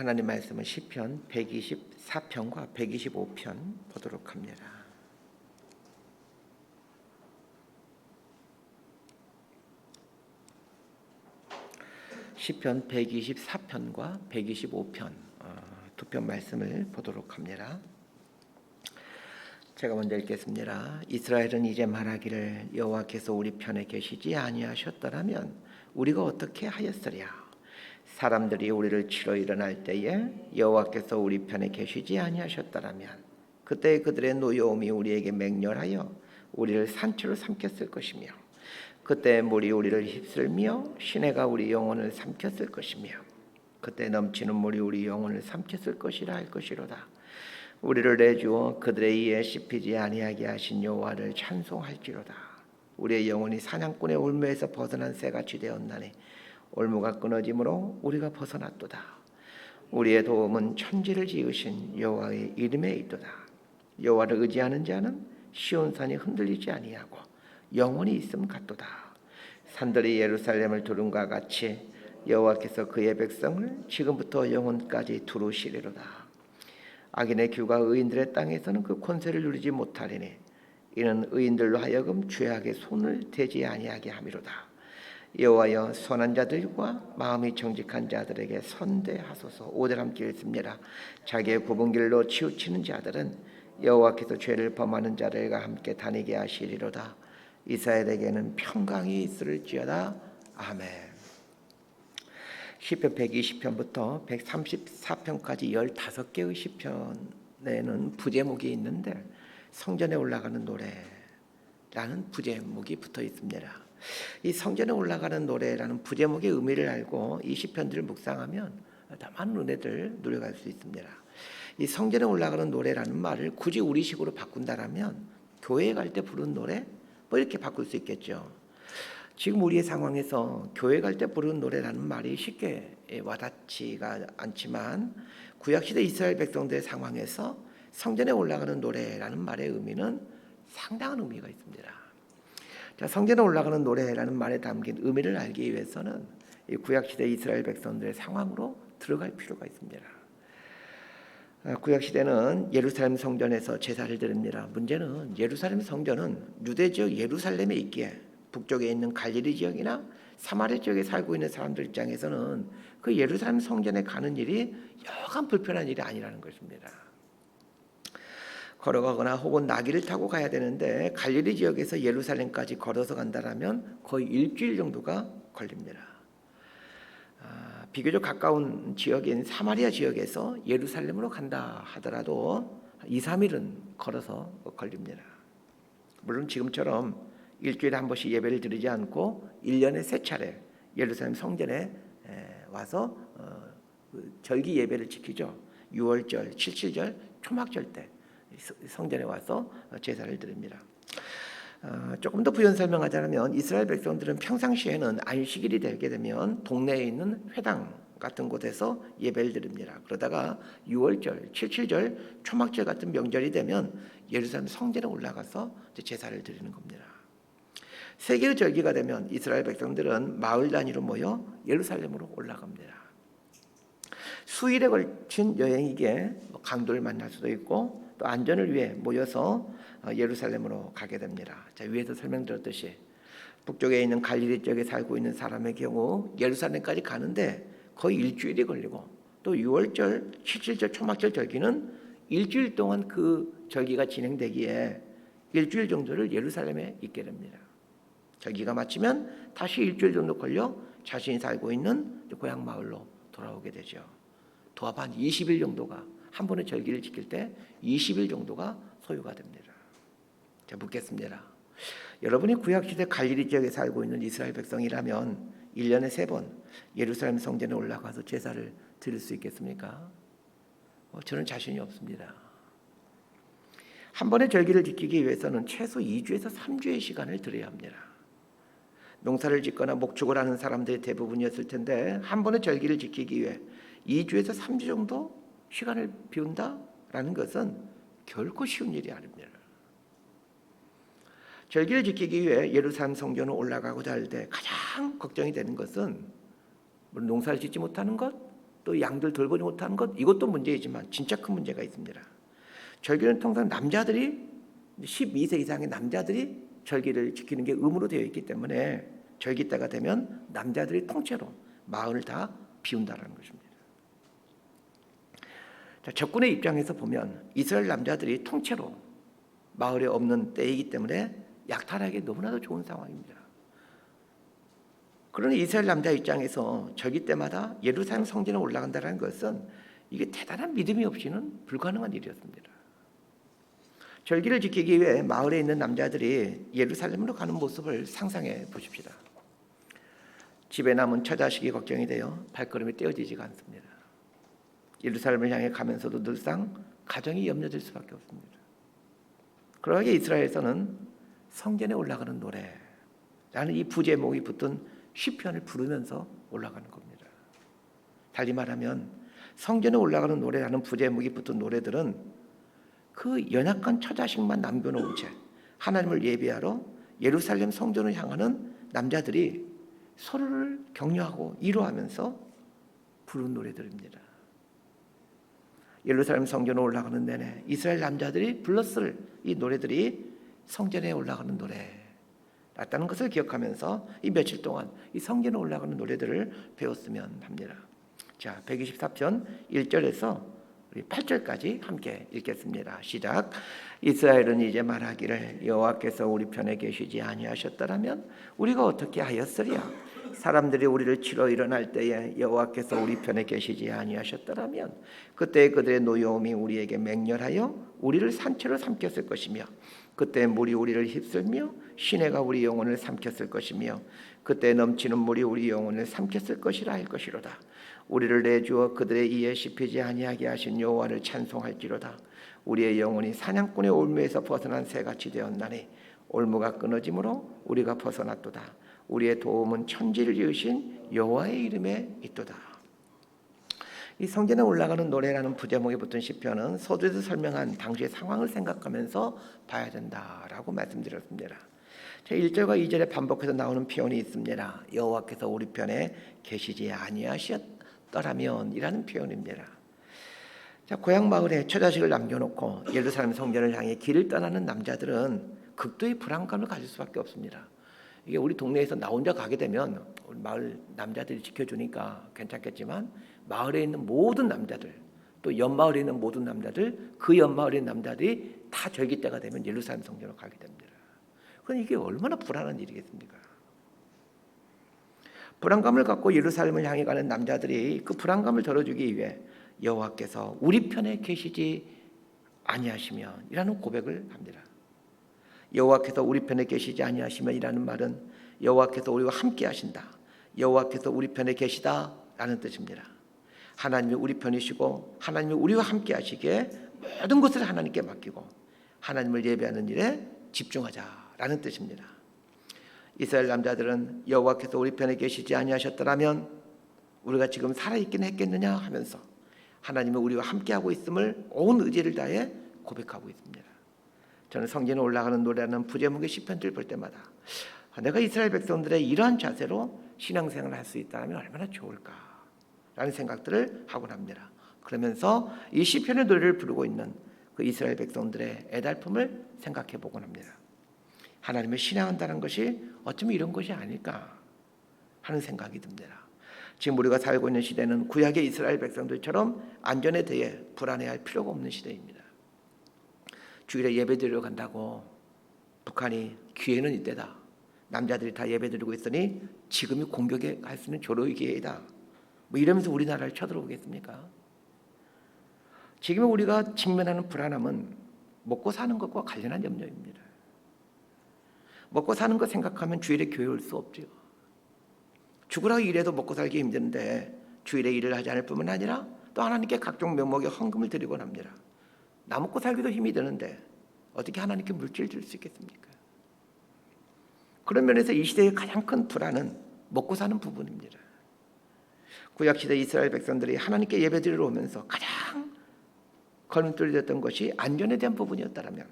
하나님 말씀은 시편 124편과 125편 보도록 합니다. 시편 124편과 125편 두 편 말씀을 보도록 합니다. 제가 먼저 읽겠습니다. 이스라엘은 이제 말하기를 여호와께서 우리 편에 계시지 아니하셨더라면 우리가 어떻게 하였으랴. 사람들이 우리를 치러 일어날 때에 여호와께서 우리 편에 계시지 아니하셨더라면 그때 그들의 노여움이 우리에게 맹렬하여 우리를 산채로 삼켰을 것이며 그때 물이 우리를 휩쓸며 시내가 우리 영혼을 삼켰을 것이며 그때 넘치는 물이 우리 영혼을 삼켰을 것이라 할 것이로다. 우리를 내주어 그들의 이에 씹히지 아니하게 하신 여호와를 찬송할지로다. 우리의 영혼이 사냥꾼의 올무에서 벗어난 새같이 되었나니 올무가 끊어짐으로 우리가 벗어났도다. 우리의 도움은 천지를 지으신 여호와의 이름에 있도다. 여호와를 의지하는 자는 시온산이 흔들리지 아니하고 영원히 있음 같도다. 산들이 예루살렘을 두름과 같이 여호와께서 그의 백성을 지금부터 영원까지 두루시리로다. 악인의 규가 의인들의 땅에서는 그 권세를 누리지 못하리니 이는 의인들로 하여금 죄악의 손을 대지 아니하게 함이로다. 여호와여 선한 자들과 마음이 정직한 자들에게 선대하소서. 5절 함께 읽습니다. 자기의 굽은 길로 치우치는 자들은 여호와께서 죄를 범하는 자들과 함께 다니게 하시리로다. 이스라엘에게는 평강이 있을지어다. 아멘. 시편 120편부터 134편까지 15개의 시편에는 부제목이 있는데 성전에 올라가는 노래라는 부제목이 붙어 있습니다. 이 성전에 올라가는 노래라는 부제목의 의미를 알고 이 시편들을 묵상하면 다만 은혜를 누려갈 수 있습니다. 이 성전에 올라가는 노래라는 말을 굳이 우리식으로 바꾼다라면 교회에 갈 때 부르는 노래 뭐 이렇게 바꿀 수 있겠죠. 지금 우리의 상황에서 교회 갈 때 부르는 노래라는 말이 쉽게 와닿지가 않지만 구약시대 이스라엘 백성들의 상황에서 성전에 올라가는 노래라는 말의 의미는 상당한 의미가 있습니다. 자, 성전에 올라가는 노래라는 말에 담긴 의미를 알기 위해서는 이 구약시대 이스라엘 백성들의 상황으로 들어갈 필요가 있습니다. 구약시대는 예루살렘 성전에서 제사를 드립니다. 문제는 예루살렘 성전은 유대 지역 예루살렘에 있기에 북쪽에 있는 갈릴리 지역이나 사마리아 지역에 살고 있는 사람들 입장에서는 그 예루살렘 성전에 가는 일이 여간 불편한 일이 아니라는 것입니다. 걸어가거나 혹은 나귀를 타고 가야 되는데 갈릴리 지역에서 예루살렘까지 걸어서 간다라면 거의 일주일 정도가 걸립니다. 비교적 가까운 지역인 사마리아 지역에서 예루살렘으로 간다 하더라도 2, 3일은 걸어서 걸립니다. 물론 지금처럼 일주일에 한 번씩 예배를 드리지 않고 1년에 3차례 예루살렘 성전에 와서 절기 예배를 지키죠. 6월절, 7.7절, 초막절 때 성전에 와서 제사를 드립니다. 조금 더 부연 설명하자면 이스라엘 백성들은 평상시에는 안식일이 되게 되면 동네에 있는 회당 같은 곳에서 예배를 드립니다. 그러다가 6월절, 7.7절, 초막절 같은 명절이 되면 예루살렘 성전에 올라가서 제사를 드리는 겁니다. 세 개의 절기가 되면 이스라엘 백성들은 마을 단위로 모여 예루살렘으로 올라갑니다. 수일에 걸친 여행이기에 강도를 만날 수도 있고 또 안전을 위해 모여서 예루살렘으로 가게 됩니다. 자, 위에서 설명드렸듯이 북쪽에 있는 갈릴리 지역에 살고 있는 사람의 경우 예루살렘까지 가는데 거의 일주일이 걸리고 또 6월절, 7.7절, 초막절 절기는 일주일 동안 그 절기가 진행되기에 일주일 정도를 예루살렘에 있게 됩니다. 절기가 마치면 다시 일주일 정도 걸려 자신이 살고 있는 고향 마을로 돌아오게 되죠. 도합 한 20일 정도가 한 번의 절기를 지킬 때 20일 정도가 소요가 됩니다. 자, 묻겠습니다. 여러분이 구약시대 갈릴리 지역에 살고 있는 이스라엘 백성이라면 1년에 3번 예루살렘 성전에 올라가서 제사를 드릴 수 있겠습니까? 저는 자신이 없습니다. 한 번의 절기를 지키기 위해서는 최소 2주에서 3주의 시간을 들여야 합니다. 농사를 짓거나 목축을 하는 사람들이 대부분이었을 텐데 한 번의 절기를 지키기 위해 2주에서 3주 정도 시간을 비운다라는 것은 결코 쉬운 일이 아닙니다. 절기를 지키기 위해 예루살렘 성전을 올라가고자 할 때 가장 걱정이 되는 것은 물론 농사를 짓지 못하는 것, 또 양들 돌보지 못하는 것, 이것도 문제이지만 진짜 큰 문제가 있습니다. 절기는 통상 남자들이 12세 이상의 남자들이 절기를 지키는 게 의무로 되어 있기 때문에 절기 때가 되면 남자들이 통째로 마을을 다 비운다는 것입니다. 자, 적군의 입장에서 보면 이스라엘 남자들이 통째로 마을에 없는 때이기 때문에 약탈하기 너무나도 좋은 상황입니다. 그러나 이스라엘 남자 입장에서 절기 때마다 예루살렘 성전에 올라간다는 것은 이게 대단한 믿음이 없이는 불가능한 일이었습니다. 절기를 지키기 위해 마을에 있는 남자들이 예루살렘으로 가는 모습을 상상해 보십시다. 집에 남은 처자식이 걱정이 되어 발걸음이 떼어지지가 않습니다. 예루살렘을 향해 가면서도 늘상 가정이 염려될 수밖에 없습니다. 그러하게 이스라엘에서는 성전에 올라가는 노래라는 이 부제목이 붙은 시편을 부르면서 올라가는 겁니다. 달리 말하면 성전에 올라가는 노래라는 부제목이 붙은 노래들은 그 연약한 처자식만 남겨놓은 채 하나님을 예배하러 예루살렘 성전을 향하는 남자들이 서로를 격려하고 위로하면서 부른 노래들입니다. 예루살렘 성전에 올라가는 내내 이스라엘 남자들이 불렀을 이 노래들이 성전에 올라가는 노래였다는 것을 기억하면서 이 며칠 동안 이 성전에 올라가는 노래들을 배웠으면 합니다. 자, 124편 1절에서 우리 8절까지 함께 읽겠습니다. 시작. 이스라엘은 이제 말하기를 여호와께서 우리 편에 계시지 아니하셨더라면 우리가 어떻게 하였으랴. 사람들이 우리를 치러 일어날 때에 여호와께서 우리 편에 계시지 아니하셨더라면 그때 그들의 노여움이 우리에게 맹렬하여 우리를 산채로 삼켰을 것이며 그때 물이 우리를 휩쓸며 시내가 우리 영혼을 삼켰을 것이며 그때 넘치는 물이 우리 영혼을 삼켰을 것이라 할 것이로다. 우리를 내주어 그들의 이에 씹히지 아니하게 하신 여호와를 찬송할지로다. 우리의 영혼이 사냥꾼의 올무에서 벗어난 새같이 되었나니 올무가 끊어짐으로 우리가 벗어났도다. 우리의 도움은 천지를 지으신 여호와의 이름에 있도다. 이 성전에 올라가는 노래라는 부제목에 붙은 시편은 서두에서 설명한 당시의 상황을 생각하면서 봐야 된다라고 말씀드렸습니다. 1절과 2절에 반복해서 나오는 표현이 있습니다. 여호와께서 우리 편에 계시지 아니하셨더라면 이라는 표현입니다. 자, 고향 마을에 처자식을 남겨놓고 예루살렘 성전을 향해 길을 떠나는 남자들은 극도의 불안감을 가질 수밖에 없습니다. 이게 우리 동네에서 나 혼자 가게 되면 우리 마을 남자들이 지켜주니까 괜찮겠지만 마을에 있는 모든 남자들 또 옆마을에 있는 모든 남자들 그 옆마을에 있는 남자들이 다 절기 때가 되면 예루살렘 성전으로 가게 됩니다. 그럼 이게 얼마나 불안한 일이겠습니까? 불안감을 갖고 예루살렘을 향해 가는 남자들이 그 불안감을 덜어주기 위해 여호와께서 우리 편에 계시지 아니하시면 이라는 고백을 합니다. 여호와께서 우리 편에 계시지 아니하시면 이라는 말은 여호와께서 우리와 함께 하신다. 여호와께서 우리 편에 계시다라는 뜻입니다. 하나님이 우리 편이시고 하나님이 우리와 함께 하시기에 모든 것을 하나님께 맡기고 하나님을 예배하는 일에 집중하자라는 뜻입니다. 이스라엘 남자들은 여호와께서 우리 편에 계시지 아니하셨더라면 우리가 지금 살아있긴 했겠느냐 하면서 하나님이 우리와 함께하고 있음을 온 의지를 다해 고백하고 있습니다. 저는 성전에 올라가는 노래라는 부제목의 시편들을 볼 때마다 내가 이스라엘 백성들의 이러한 자세로 신앙생활을 할 수 있다면 얼마나 좋을까라는 생각들을 하곤 합니다. 그러면서 이 시편의 노래를 부르고 있는 그 이스라엘 백성들의 애달픔을 생각해 보곤 합니다. 하나님을 신앙한다는 것이 어쩌면 이런 것이 아닐까 하는 생각이 듭니다. 지금 우리가 살고 있는 시대는 구약의 이스라엘 백성들처럼 안전에 대해 불안해할 필요가 없는 시대입니다. 주일에 예배드리러 간다고 북한이 기회는 이때다. 남자들이 다 예배드리고 있으니 지금이 공격할 수 있는 조로의 기회이다. 뭐 이러면서 우리나라를 쳐들어오겠습니까? 지금 우리가 직면하는 불안함은 먹고 사는 것과 관련한 염려입니다. 먹고 사는 것 생각하면 주일에 교회 올 수 없죠. 죽으라고 일해도 먹고 살기 힘든데 주일에 일을 하지 않을 뿐만 아니라 또 하나님께 각종 명목의 헌금을 드리곤 합니다. 나 먹고 살기도 힘이 드는데 어떻게 하나님께 물질을 줄 수 있겠습니까? 그런 면에서 이 시대의 가장 큰 불안은 먹고 사는 부분입니다. 구약시대 이스라엘 백성들이 하나님께 예배드리러 오면서 가장 걸림돌이 됐던 것이 안전에 대한 부분이었다면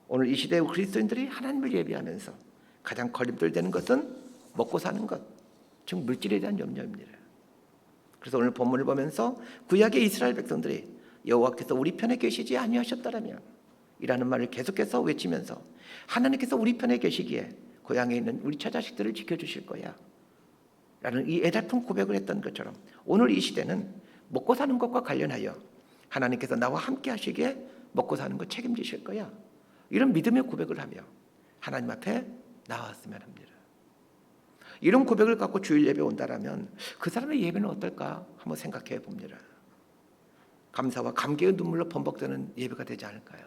오늘 이 시대의 그리스도인들이 하나님을 예배하면서 가장 걸림돌이 되는 것은 먹고 사는 것, 즉 물질에 대한 염려입니다. 그래서 오늘 본문을 보면서 구약의 이스라엘 백성들이 여호와께서 우리 편에 계시지 아니하셨더라면 이라는 말을 계속해서 외치면서 하나님께서 우리 편에 계시기에 고향에 있는 우리 처자식들을 지켜주실 거야 라는 이 애달픈 고백을 했던 것처럼 오늘 이 시대는 먹고 사는 것과 관련하여 하나님께서 나와 함께 하시기에 먹고 사는 것 책임지실 거야, 이런 믿음의 고백을 하며 하나님 앞에 나왔으면 합니다. 이런 고백을 갖고 주일 예배 온다라면 그 사람의 예배는 어떨까 한번 생각해 봅니다. 감사와 감격의 눈물로 범벅되는 예배가 되지 않을까요?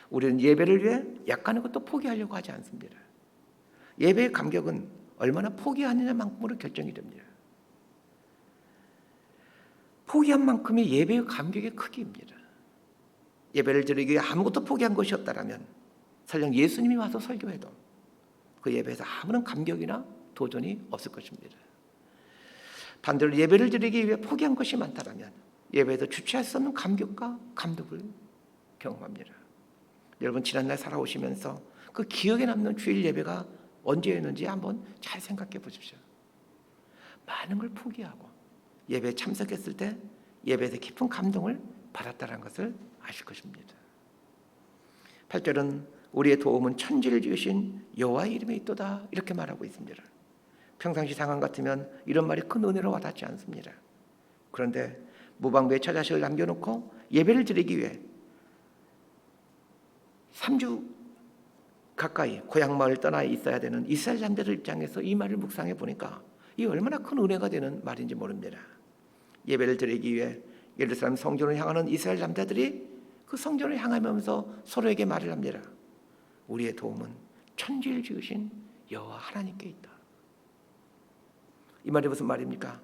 우리는 예배를 위해 약간의 것도 포기하려고 하지 않습니다. 예배의 감격은 얼마나 포기하느냐만큼으로 결정이 됩니다. 포기한 만큼이 예배의 감격의 크기입니다. 예배를 드리기 위해 아무것도 포기한 것이 없다라면 설령 예수님이 와서 설교해도 그 예배에서 아무런 감격이나 도전이 없을 것입니다. 반대로 예배를 드리기 위해 포기한 것이 많다라면 예배에서 주체할 수 없는 감격과 감동을 경험합니다. 여러분, 지난날 살아오시면서 그 기억에 남는 주일 예배가 언제였는지 한번 잘 생각해 보십시오. 많은 걸 포기하고 예배에 참석했을 때 예배에서 깊은 감동을 받았다는 것을 아실 것입니다. 8절은 우리의 도움은 천지를 지으신 여호와의 이름에 있도다 이렇게 말하고 있습니다. 평상시 상황 같으면 이런 말이 큰 은혜로 와닿지 않습니다. 그런데 무방비의 처자식을 남겨놓고 예배를 드리기 위해 3주 가까이 고향 마을 떠나 있어야 되는 이스라엘 남자들 입장에서 이 말을 묵상해 보니까 이 얼마나 큰 은혜가 되는 말인지 모릅니다. 예배를 드리기 위해 예루살렘 성전을 향하는 이스라엘 남자들이 그 성전을 향하면서 서로에게 말을 합니다. 우리의 도움은 천지를 지으신 여호와 하나님께 있다. 이 말이 무슨 말입니까?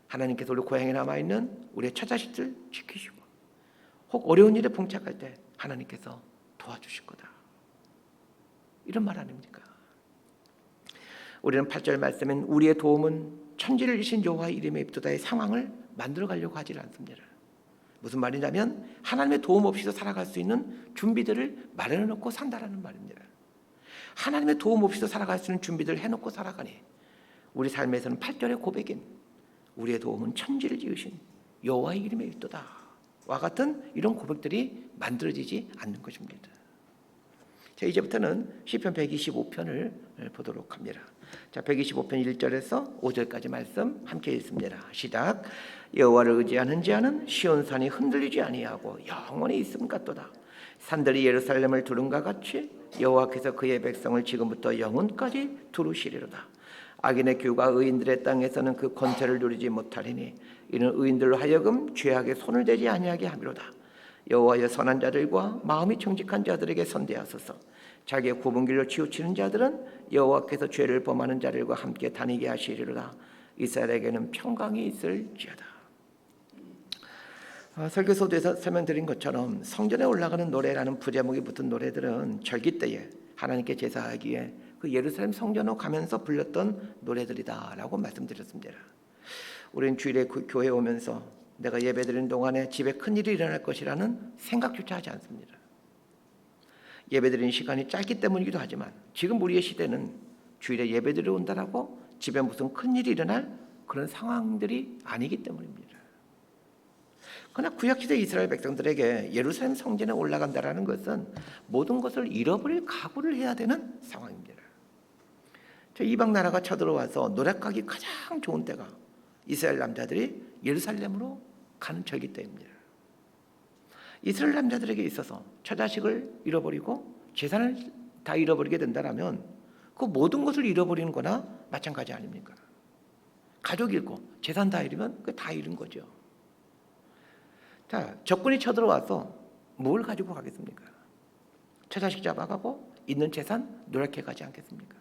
하나님께서 우리 고향에 남아있는 우리의 처자식들 지키시고 혹 어려운 일에 봉착할 때 하나님께서 도와주실 거다, 이런 말 아닙니까? 우리는 8절 말씀엔 우리의 도움은 천지를 지으신 여호와의 이름에 있도다의 상황을 만들어 가려고 하지 않습니다. 무슨 말이냐면 하나님의 도움 없이도 살아갈 수 있는 준비들을 마련해 놓고 산다라는 말입니다. 하나님의 도움 없이도 살아갈 수 있는 준비들을 해놓고 살아가니 우리 삶에서는 8절의 고백인 우리의 도움은 천지를 지으신 여호와의 이름에 있도다 와 같은 이런 고백들이 만들어지지 않는 것입니다. 자, 이제부터는 시편 125편을 보도록 합니다. 자, 125편 1절에서 5절까지 말씀 함께 읽습니다. 시작. 여호와를 의지하는 자는 시온산이 흔들리지 아니하고 영원히 있음 같도다. 산들이 예루살렘을 두른과 같이 여호와께서 그의 백성을 지금부터 영원까지 두루시리로다. 악인의 규가 의인들의 땅에서는 그 권세를 누리지 못하리니 이는 의인들로 하여금 죄악에 손을 대지 아니하게 함이로다. 여호와여, 선한 자들과 마음이 정직한 자들에게 선대하소서. 자기의 굽은 길로 치우치는 자들은 여호와께서 죄를 범하는 자들과 함께 다니게 하시리로다. 이스라엘에게는 평강이 있을지어다. 설교서도에서 설명드린 것처럼 성전에 올라가는 노래라는 부제목이 붙은 노래들은 절기 때에 하나님께 제사하기에 그 예루살렘 성전으로 가면서 불렀던 노래들이다라고 말씀드렸습니다. 우리는 주일에 교회에 오면서 내가 예배드리는 동안에 집에 큰일이 일어날 것이라는 생각조차 하지 않습니다. 예배드리는 시간이 짧기 때문이기도 하지만 지금 우리의 시대는 주일에 예배드리러 온다라고 집에 무슨 큰일이 일어날 그런 상황들이 아니기 때문입니다. 그러나 구약시대 이스라엘 백성들에게 예루살렘 성전에 올라간다라는 것은 모든 것을 잃어버릴 각오를 해야 되는 상황입니다. 이방 나라가 쳐들어와서 노략하기 가장 좋은 때가 이스라엘 남자들이 예루살렘으로 가는 절기 때입니다. 이스라엘 남자들에게 있어서 처자식을 잃어버리고 재산을 다 잃어버리게 된다면 그 모든 것을 잃어버리는 거나 마찬가지 아닙니까? 가족 잃고 재산 다 잃으면 그 다 잃은 거죠. 자, 적군이 쳐들어와서 뭘 가지고 가겠습니까? 처자식 잡아가고 있는 재산 노력해 가지 않겠습니까?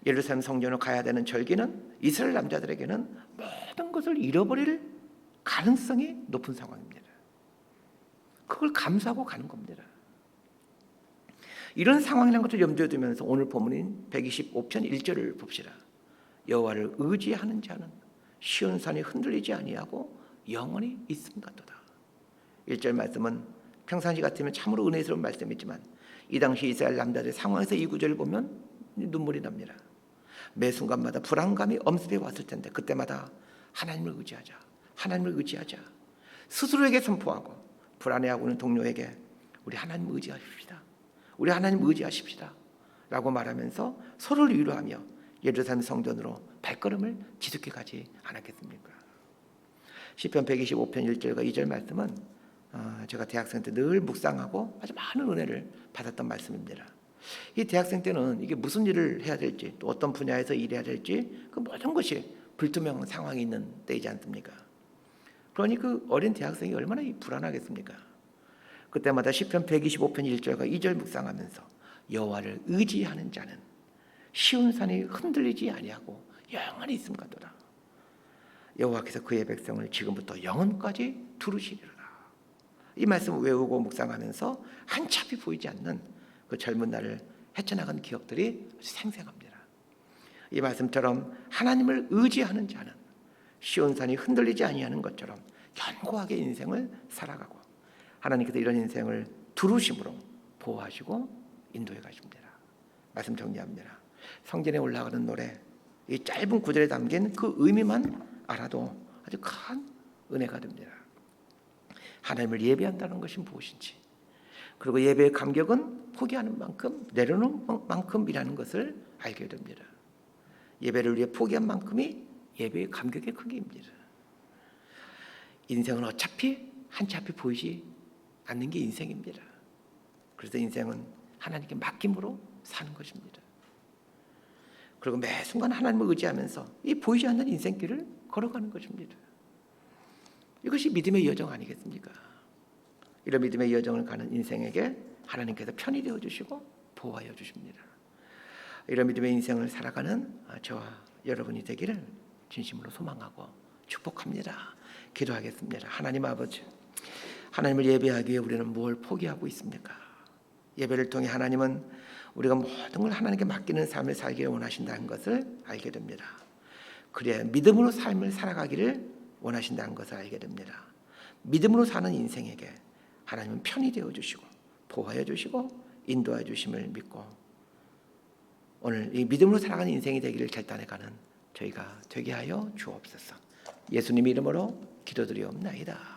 예루살렘 성전으로 가야 되는 절기는 이스라엘 남자들에게는 모든 것을 잃어버릴 가능성이 높은 상황입니다. 그걸 감수하고 가는 겁니다. 이런 상황이라는 것을 염두에 두면서 오늘 본문인 125편 1절을 봅시다. 여호와를 의지하는 자는 시온산이 흔들리지 아니하고 영원히 있음 같도다. 1절 말씀은 평상시 같으면 참으로 은혜스러운 말씀이지만 이 당시 이스라엘 남자들의 상황에서 이 구절을 보면 눈물이 납니다. 매 순간마다 불안감이 엄습해 왔을 텐데 그때마다 하나님을 의지하자. 하나님을 의지하자. 스스로에게 선포하고 불안해하고 있는 동료에게 우리 하나님 의지하십시다. 우리 하나님 의지하십시다. 라고 말하면서 서로를 위로하며 예루살렘 성전으로 발걸음을 지속해 가지 않았겠습니까? 시편 125편 1절과 2절 말씀은 제가 대학생 때 늘 묵상하고 아주 많은 은혜를 받았던 말씀입니다. 이 대학생 때는 이게 무슨 일을 해야 될지 또 어떤 분야에서 일해야 될지 그 모든 것이 불투명한 상황이 있는 때이지 않습니까? 그러니 그 어린 대학생이 얼마나 불안하겠습니까? 그때마다 시편 125편 1절과 2절 묵상하면서 여호와를 의지하는 자는 시온 산이 흔들리지 아니하고 영원히 있음 같도다. 여호와께서 그의 백성을 지금부터 영원까지 두루시리라. 이 말씀을 외우고 묵상하면서 한참이 보이지 않는 그 젊은 날을 헤쳐나간 기억들이 생생합니다. 이 말씀처럼 하나님을 의지하는 자는 시온산이 흔들리지 아니하는 것처럼 견고하게 인생을 살아가고 하나님께서 이런 인생을 두루심으로 보호하시고 인도해 가십니다. 말씀 정리합니다. 성전에 올라가는 노래, 이 짧은 구절에 담긴 그 의미만 알아도 아주 큰 은혜가 됩니다. 하나님을 예배한다는 것이 무엇인지, 그리고 예배의 감격은 포기하는 만큼 내려놓는 만큼이라는 것을 알게 됩니다. 예배를 위해 포기한 만큼이 예배의 감격의 크기입니다. 인생은 어차피 한치 앞이 보이지 않는 게 인생입니다. 그래서 인생은 하나님께 맡김으로 사는 것입니다. 그리고 매 순간 하나님을 의지하면서 이 보이지 않는 인생길을 걸어가는 것입니다. 이것이 믿음의 여정 아니겠습니까? 이런 믿음의 여정을 가는 인생에게 하나님께서 편히 되어주시고 보호하여 주십니다. 이런 믿음의 인생을 살아가는 저와 여러분이 되기를 진심으로 소망하고 축복합니다. 기도하겠습니다. 하나님 아버지, 하나님을 예배하기 위해 우리는 뭘 포기하고 있습니까? 예배를 통해 하나님은 우리가 모든 걸 하나님께 맡기는 삶을 살기를 원하신다는 것을 알게 됩니다. 그래야 믿음으로 삶을 살아가기를 원하신다는 것을 알게 됩니다. 믿음으로 사는 인생에게 하나님은 편히 되어주시고 보호해 주시고 인도해 주심을 믿고 오늘 이 믿음으로 살아가는 인생이 되기를 결단해가는 저희가 되게 하여 주옵소서. 예수님 이름으로 기도드리옵나이다.